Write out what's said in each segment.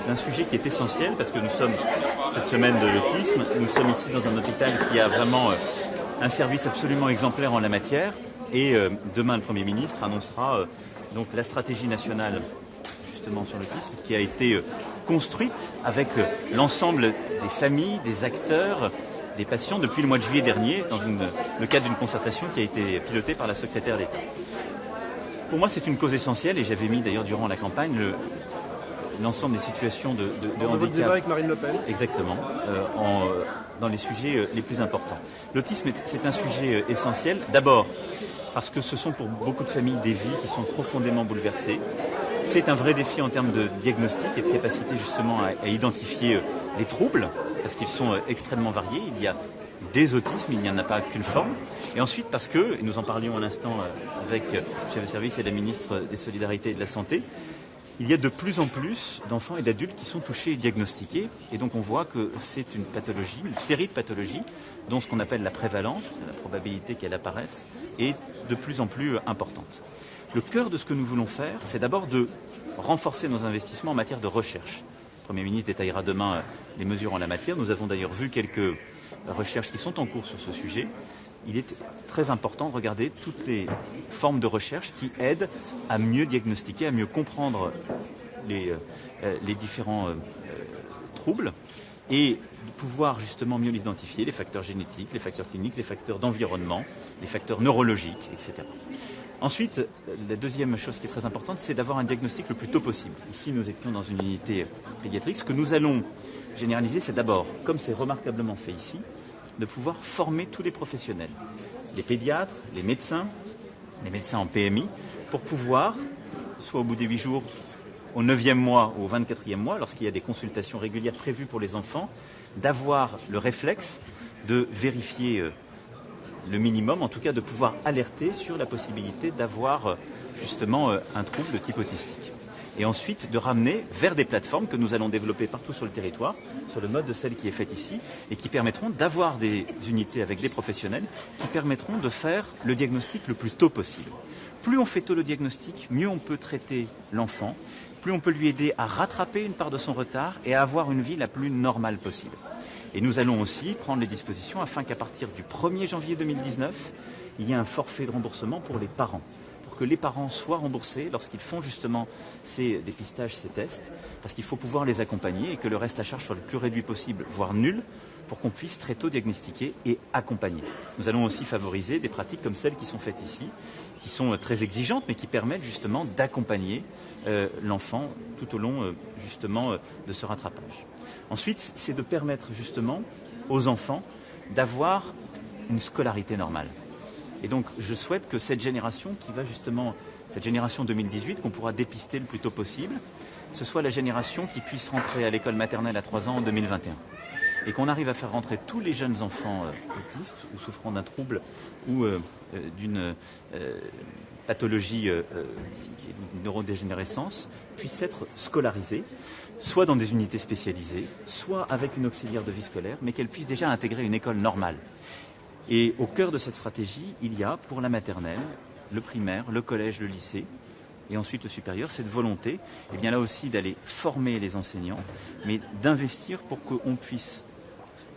d'un sujet qui est essentiel parce que nous sommes cette semaine de l'autisme, nous sommes ici dans un hôpital qui a vraiment un service absolument exemplaire en la matière et demain le Premier ministre annoncera donc la stratégie nationale justement sur l'autisme qui a été construite avec l'ensemble des familles, des acteurs, des patients depuis le mois de juillet dernier dans le cadre d'une concertation qui a été pilotée par la secrétaire d'État. Pour moi, c'est une cause essentielle et j'avais mis d'ailleurs durant la campagne l'ensemble des situations de handicap. Votre débat avec Marine Le Pen. Exactement, dans les sujets les plus importants. L'autisme, c'est un sujet essentiel, d'abord parce que ce sont pour beaucoup de familles des vies qui sont profondément bouleversées. C'est un vrai défi en termes de diagnostic et de capacité justement à identifier les troubles, parce qu'ils sont extrêmement variés. Il y a des autismes, il n'y en a pas qu'une forme. Et ensuite parce que, et nous en parlions à l'instant avec le chef de service et la ministre des Solidarités et de la Santé, il y a de plus en plus d'enfants et d'adultes qui sont touchés et diagnostiqués. Et donc on voit que c'est une pathologie, une série de pathologies, dont ce qu'on appelle la prévalence, la probabilité qu'elle apparaisse, est de plus en plus importante. Le cœur de ce que nous voulons faire, c'est d'abord de renforcer nos investissements en matière de recherche. Le Premier ministre détaillera demain les mesures en la matière. Nous avons d'ailleurs vu quelques recherches qui sont en cours sur ce sujet. Il est très important de regarder toutes les formes de recherche qui aident à mieux diagnostiquer, à mieux comprendre les différents troubles et de pouvoir justement mieux les identifier, les facteurs génétiques, les facteurs cliniques, les facteurs d'environnement, les facteurs neurologiques, etc. Ensuite, la deuxième chose qui est très importante, c'est d'avoir un diagnostic le plus tôt possible. Ici, nous étions dans une unité pédiatrique. Ce que nous allons généraliser, c'est d'abord, comme c'est remarquablement fait ici, de pouvoir former tous les professionnels, les pédiatres, les médecins en PMI, pour pouvoir, soit au bout des 8 jours, au 9e mois ou au 24e mois, lorsqu'il y a des consultations régulières prévues pour les enfants, d'avoir le réflexe de vérifier le minimum, en tout cas de pouvoir alerter sur la possibilité d'avoir justement un trouble de type autistique. Et ensuite de ramener vers des plateformes que nous allons développer partout sur le territoire, sur le mode de celle qui est faite ici, et qui permettront d'avoir des unités avec des professionnels qui permettront de faire le diagnostic le plus tôt possible. Plus on fait tôt le diagnostic, mieux on peut traiter l'enfant, plus on peut lui aider à rattraper une part de son retard et à avoir une vie la plus normale possible. Et nous allons aussi prendre les dispositions afin qu'à partir du 1er janvier 2019, il y ait un forfait de remboursement pour les parents. Que les parents soient remboursés lorsqu'ils font justement ces dépistages, ces tests, parce qu'il faut pouvoir les accompagner et que le reste à charge soit le plus réduit possible, voire nul, pour qu'on puisse très tôt diagnostiquer et accompagner. Nous allons aussi favoriser des pratiques comme celles qui sont faites ici, qui sont très exigeantes, mais qui permettent justement d'accompagner l'enfant tout au long justement de ce rattrapage. Ensuite, c'est de permettre justement aux enfants d'avoir une scolarité normale. Et donc, je souhaite que cette génération qui va justement, cette génération 2018, qu'on pourra dépister le plus tôt possible, ce soit la génération qui puisse rentrer à l'école maternelle à 3 ans en 2021. Et qu'on arrive à faire rentrer tous les jeunes enfants autistes ou souffrant d'un trouble ou d'une pathologie d'une neurodégénérescence puissent être scolarisés, soit dans des unités spécialisées, soit avec une auxiliaire de vie scolaire, mais qu'elles puissent déjà intégrer une école normale. Et au cœur de cette stratégie, il y a pour la maternelle, le primaire, le collège, le lycée, et ensuite le supérieur, cette volonté, et bien là aussi d'aller former les enseignants, mais d'investir pour qu'on puisse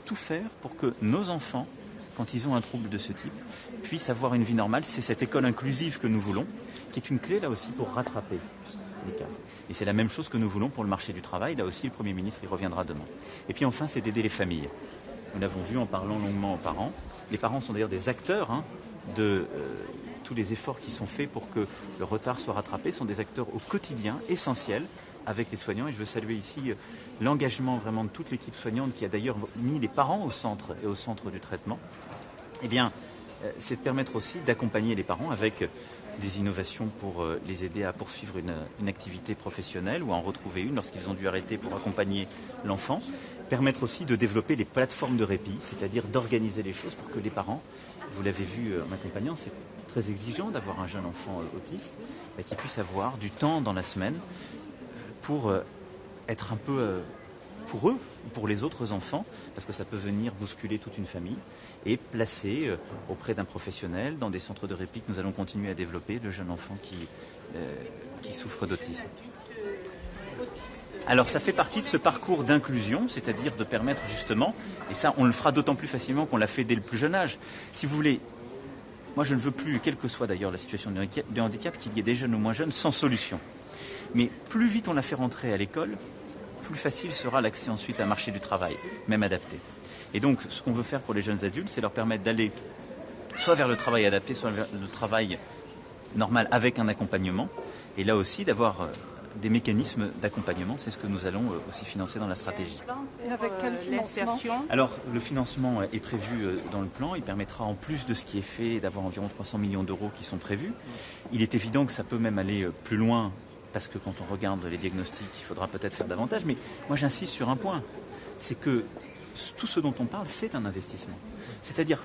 tout faire pour que nos enfants, quand ils ont un trouble de ce type, puissent avoir une vie normale. C'est cette école inclusive que nous voulons, qui est une clé là aussi pour rattraper les cas. Et c'est la même chose que nous voulons pour le marché du travail. Là aussi, le Premier ministre y reviendra demain. Et puis enfin, c'est d'aider les familles. Nous l'avons vu en parlant longuement aux parents. Les parents sont d'ailleurs des acteurs de tous les efforts qui sont faits pour que le retard soit rattrapé, sont des acteurs au quotidien essentiels avec les soignants. Et je veux saluer ici l'engagement vraiment de toute l'équipe soignante qui a d'ailleurs mis les parents au centre et au centre du traitement. Eh bien, c'est de permettre aussi d'accompagner les parents avec des innovations pour les aider à poursuivre une activité professionnelle ou à en retrouver une lorsqu'ils ont dû arrêter pour accompagner l'enfant. Permettre aussi de développer les plateformes de répit, c'est-à-dire d'organiser les choses pour que les parents, vous l'avez vu en accompagnant, c'est très exigeant d'avoir un jeune enfant autiste, qui puisse avoir du temps dans la semaine pour être un peu pour eux ou pour les autres enfants, parce que ça peut venir bousculer toute une famille, et placer auprès d'un professionnel dans des centres de répit que nous allons continuer à développer le jeune enfant qui souffre d'autisme. Alors ça fait partie de ce parcours d'inclusion, c'est-à-dire de permettre justement, et ça on le fera d'autant plus facilement qu'on l'a fait dès le plus jeune âge. Si vous voulez, moi je ne veux plus, quelle que soit d'ailleurs la situation de handicap, qu'il y ait des jeunes ou moins jeunes sans solution. Mais plus vite on la fait rentrer à l'école, plus facile sera l'accès ensuite à un marché du travail, même adapté. Et donc ce qu'on veut faire pour les jeunes adultes, c'est leur permettre d'aller soit vers le travail adapté, soit vers le travail normal avec un accompagnement, et là aussi d'avoir des mécanismes d'accompagnement, c'est ce que nous allons aussi financer dans la stratégie. Et avec quel financement ? Alors le financement est prévu dans le plan, il permettra en plus de ce qui est fait d'avoir environ 300 millions d'euros qui sont prévus. Il est évident que ça peut même aller plus loin, parce que quand on regarde les diagnostics, il faudra peut-être faire davantage, mais moi j'insiste sur un point, c'est que tout ce dont on parle, c'est un investissement. C'est-à-dire,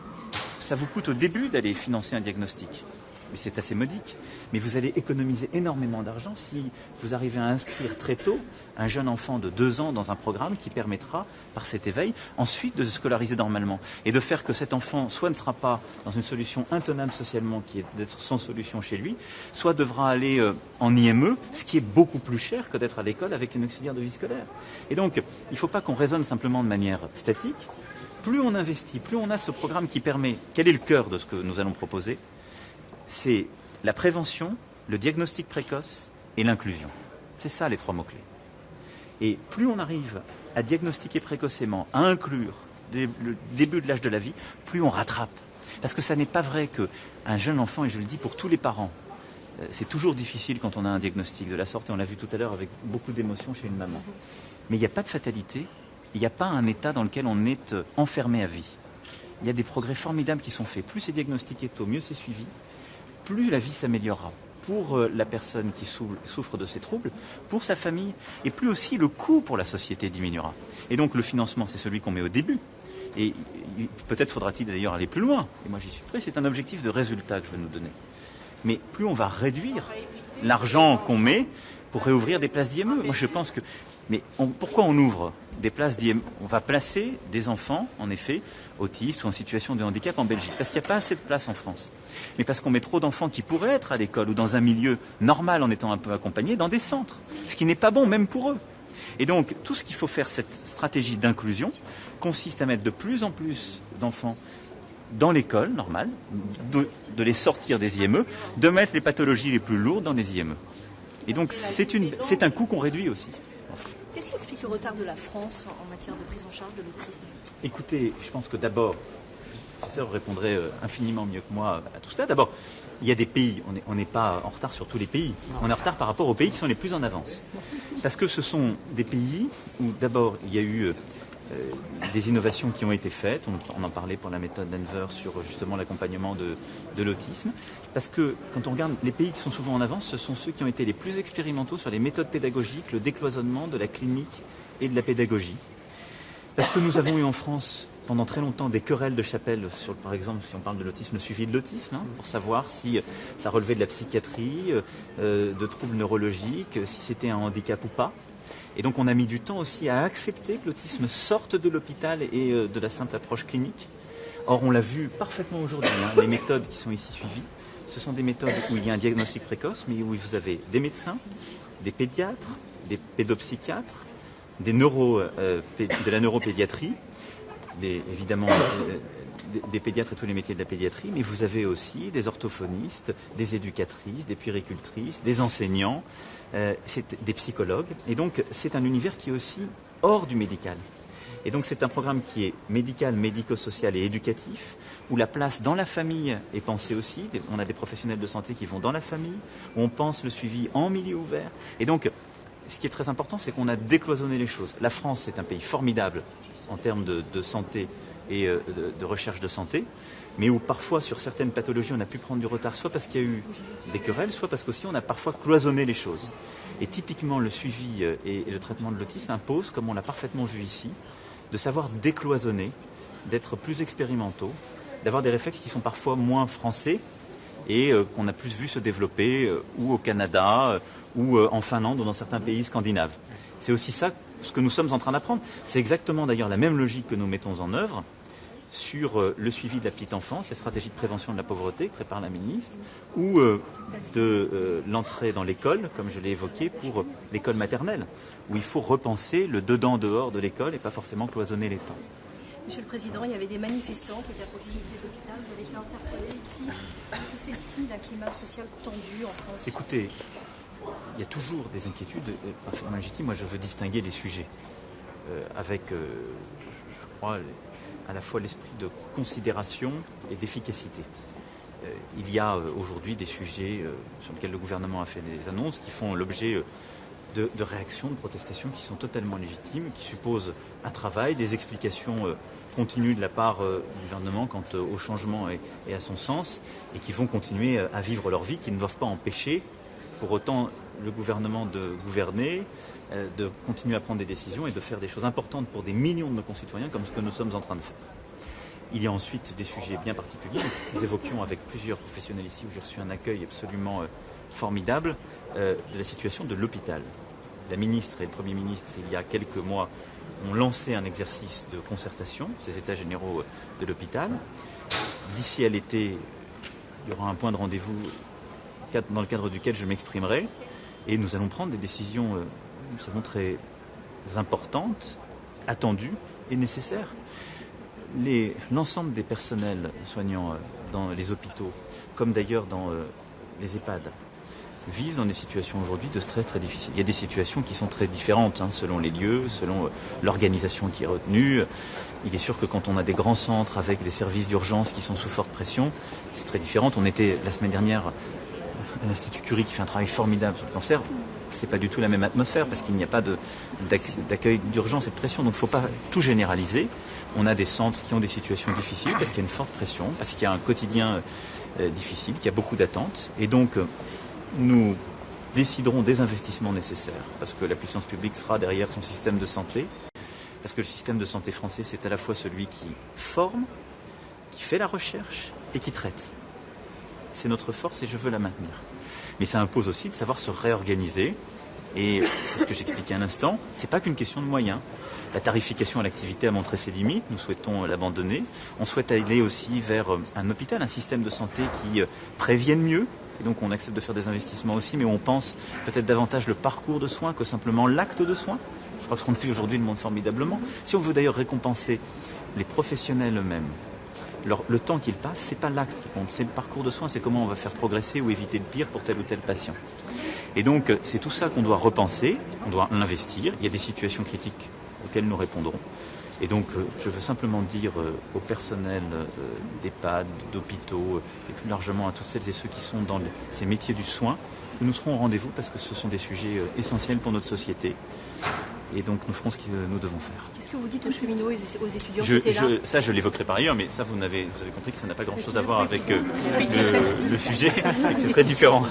ça vous coûte au début d'aller financer un diagnostic, mais c'est assez modique. Mais vous allez économiser énormément d'argent si vous arrivez à inscrire très tôt un jeune enfant de 2 ans dans un programme qui permettra, par cet éveil, ensuite de se scolariser normalement. Et de faire que cet enfant soit ne sera pas dans une solution intenable socialement, qui est d'être sans solution chez lui, soit devra aller en IME, ce qui est beaucoup plus cher que d'être à l'école avec une auxiliaire de vie scolaire. Et donc, il ne faut pas qu'on raisonne simplement de manière statique. Plus on investit, plus on a ce programme qui permet... Quel est le cœur de ce que nous allons proposer ? C'est la prévention, le diagnostic précoce et l'inclusion. C'est ça les 3 mots-clés. Et plus on arrive à diagnostiquer précocement, à inclure dès le début de l'âge de la vie, plus on rattrape. Parce que ça n'est pas vrai qu'un jeune enfant, et je le dis pour tous les parents, c'est toujours difficile quand on a un diagnostic de la sorte, et on l'a vu tout à l'heure avec beaucoup d'émotion chez une maman. Mais il n'y a pas de fatalité, il n'y a pas un état dans lequel on est enfermé à vie. Il y a des progrès formidables qui sont faits. Plus c'est diagnostiqué tôt, mieux c'est suivi, plus la vie s'améliorera pour la personne qui souffre de ces troubles, pour sa famille, et plus aussi le coût pour la société diminuera. Et donc le financement, c'est celui qu'on met au début. Et peut-être faudra-t-il d'ailleurs aller plus loin. Et moi j'y suis prêt, c'est un objectif de résultat que je veux nous donner. Mais plus on va réduire l'argent qu'on met pour réouvrir des places d'IME. Moi je pense que... Mais pourquoi on ouvre des places d'IME ? On va placer des enfants, en effet, autistes ou en situation de handicap en Belgique. Parce qu'il n'y a pas assez de place en France. Mais parce qu'on met trop d'enfants qui pourraient être à l'école ou dans un milieu normal en étant un peu accompagnés dans des centres. Ce qui n'est pas bon, même pour eux. Et donc, tout ce qu'il faut faire, cette stratégie d'inclusion, consiste à mettre de plus en plus d'enfants dans l'école normale, de les sortir des IME, de mettre les pathologies les plus lourdes dans les IME. Et donc, c'est un coût qu'on réduit aussi. Qu'est-ce qui explique le retard de la France en matière de prise en charge de l'autisme ? Écoutez, je pense que d'abord, le professeur répondrait infiniment mieux que moi à tout cela. D'abord, il y a des pays, on n'est pas en retard sur tous les pays, on est en retard par rapport aux pays qui sont les plus en avance. Parce que ce sont des pays où d'abord il y a eu des innovations qui ont été faites, on en parlait pour la méthode Denver sur justement l'accompagnement de l'autisme, parce que quand on regarde les pays qui sont souvent en avance, ce sont ceux qui ont été les plus expérimentaux sur les méthodes pédagogiques, le décloisonnement de la clinique et de la pédagogie. Parce que nous avons eu en France pendant très longtemps des querelles de chapelle sur, par exemple, si on parle de l'autisme, le suivi de l'autisme, pour savoir si ça relevait de la psychiatrie, de troubles neurologiques, si c'était un handicap ou pas. Et donc on a mis du temps aussi à accepter que l'autisme sorte de l'hôpital et de la simple approche clinique. Or on l'a vu parfaitement aujourd'hui, les méthodes qui sont ici suivies, ce sont des méthodes où il y a un diagnostic précoce, mais où vous avez des médecins, des pédiatres, des pédopsychiatres, de la neuropédiatrie, évidemment des pédiatres et tous les métiers de la pédiatrie, mais vous avez aussi des orthophonistes, des éducatrices, des puéricultrices, des enseignants, des psychologues. Et donc c'est un univers qui est aussi hors du médical. Et donc c'est un programme qui est médical, médico-social et éducatif, où la place dans la famille est pensée aussi. On a des professionnels de santé qui vont dans la famille, où on pense le suivi en milieu ouvert. Et donc ce qui est très important, c'est qu'on a décloisonné les choses. La France, c'est un pays formidable en termes de santé et de recherche de santé, mais où parfois sur certaines pathologies on a pu prendre du retard, soit parce qu'il y a eu des querelles, soit parce qu'aussi on a parfois cloisonné les choses. Et typiquement le suivi et le traitement de l'autisme impose, comme on l'a parfaitement vu ici, de savoir décloisonner, d'être plus expérimentaux, d'avoir des réflexes qui sont parfois moins français et qu'on a plus vu se développer ou au Canada ou en Finlande ou dans certains pays scandinaves. C'est aussi ça ce que nous sommes en train d'apprendre. C'est exactement d'ailleurs la même logique que nous mettons en œuvre sur le suivi de la petite enfance, la stratégie de prévention de la pauvreté que prépare la ministre, ou de l'entrée dans l'école, comme je l'ai évoqué, pour l'école maternelle, où il faut repenser le dedans-dehors de l'école et pas forcément cloisonner les temps. Monsieur le Président, il y avait des manifestants qui étaient à proximité de l'hôpital, vous avez été interpellé ici. Est-ce que c'est le signe d'un climat social tendu en France? Écoutez, il y a toujours des inquiétudes parfaitement légitimes. Moi, je veux distinguer les sujets avec, je crois, à la fois l'esprit de considération et d'efficacité. Il y a aujourd'hui des sujets sur lesquels le gouvernement a fait des annonces qui font l'objet de réactions, de protestations qui sont totalement légitimes, qui supposent un travail, des explications continues de la part du gouvernement quant au changement et à son sens, et qui vont continuer à vivre leur vie, qui ne doivent pas empêcher pour autant le gouvernement de gouverner, de continuer à prendre des décisions et de faire des choses importantes pour des millions de nos concitoyens comme ce que nous sommes en train de faire. Il y a ensuite des sujets bien particuliers. Nous évoquions avec plusieurs professionnels ici où j'ai reçu un accueil absolument formidable de la situation de l'hôpital. La ministre et le Premier ministre, il y a quelques mois, ont lancé un exercice de concertation, ces états généraux de l'hôpital. D'ici à l'été, il y aura un point de rendez-vous dans le cadre duquel je m'exprimerai et nous allons prendre des décisions, nous savons, très importantes, attendues et nécessaires. L'ensemble des personnels soignants dans les hôpitaux, comme d'ailleurs dans les EHPAD, vivent dans des situations aujourd'hui de stress très difficiles. Il y a des situations qui sont très différentes selon les lieux, selon l'organisation qui est retenue. Il est sûr que quand on a des grands centres avec des services d'urgence qui sont sous forte pression, c'est très différent. On était la semaine dernière à l'Institut Curie qui fait un travail formidable sur le cancer. C'est pas du tout la même atmosphère parce qu'il n'y a pas d'accueil d'urgence et de pression. Donc il ne faut pas tout généraliser. On a des centres qui ont des situations difficiles parce qu'il y a une forte pression, parce qu'il y a un quotidien difficile, qu'il y a beaucoup d'attentes. Et donc nous déciderons des investissements nécessaires parce que la puissance publique sera derrière son système de santé. Parce que le système de santé français, c'est à la fois celui qui forme, qui fait la recherche et qui traite. C'est notre force et je veux la maintenir. Mais ça impose aussi de savoir se réorganiser. Et c'est ce que j'expliquais à l'instant, c'est pas qu'une question de moyens. La tarification à l'activité a montré ses limites, nous souhaitons l'abandonner. On souhaite aller aussi vers un hôpital, un système de santé qui prévienne mieux. Et donc on accepte de faire des investissements aussi, mais on pense peut-être davantage le parcours de soins que simplement l'acte de soins. Je crois que ce qu'on fait aujourd'hui le montre formidablement. Si on veut d'ailleurs récompenser les professionnels eux-mêmes, le temps qu'ils passent, c'est pas l'acte qui compte, c'est le parcours de soins, c'est comment on va faire progresser ou éviter le pire pour tel ou tel patient. Et donc c'est tout ça qu'on doit repenser, on doit l'investir. Il y a des situations critiques auxquelles nous répondrons. Et donc je veux simplement dire au personnel d'EHPAD, d'hôpitaux et plus largement à toutes celles et ceux qui sont dans ces métiers du soin que nous serons au rendez-vous parce que ce sont des sujets essentiels pour notre société. Et donc nous ferons ce que nous devons faire. Qu'est-ce que vous dites aux cheminots et aux étudiants qui étaient là? Ça, je l'évoquerai par ailleurs, mais ça, vous avez compris que ça n'a pas grand-chose à voir avec le sujet, et que c'est très différent.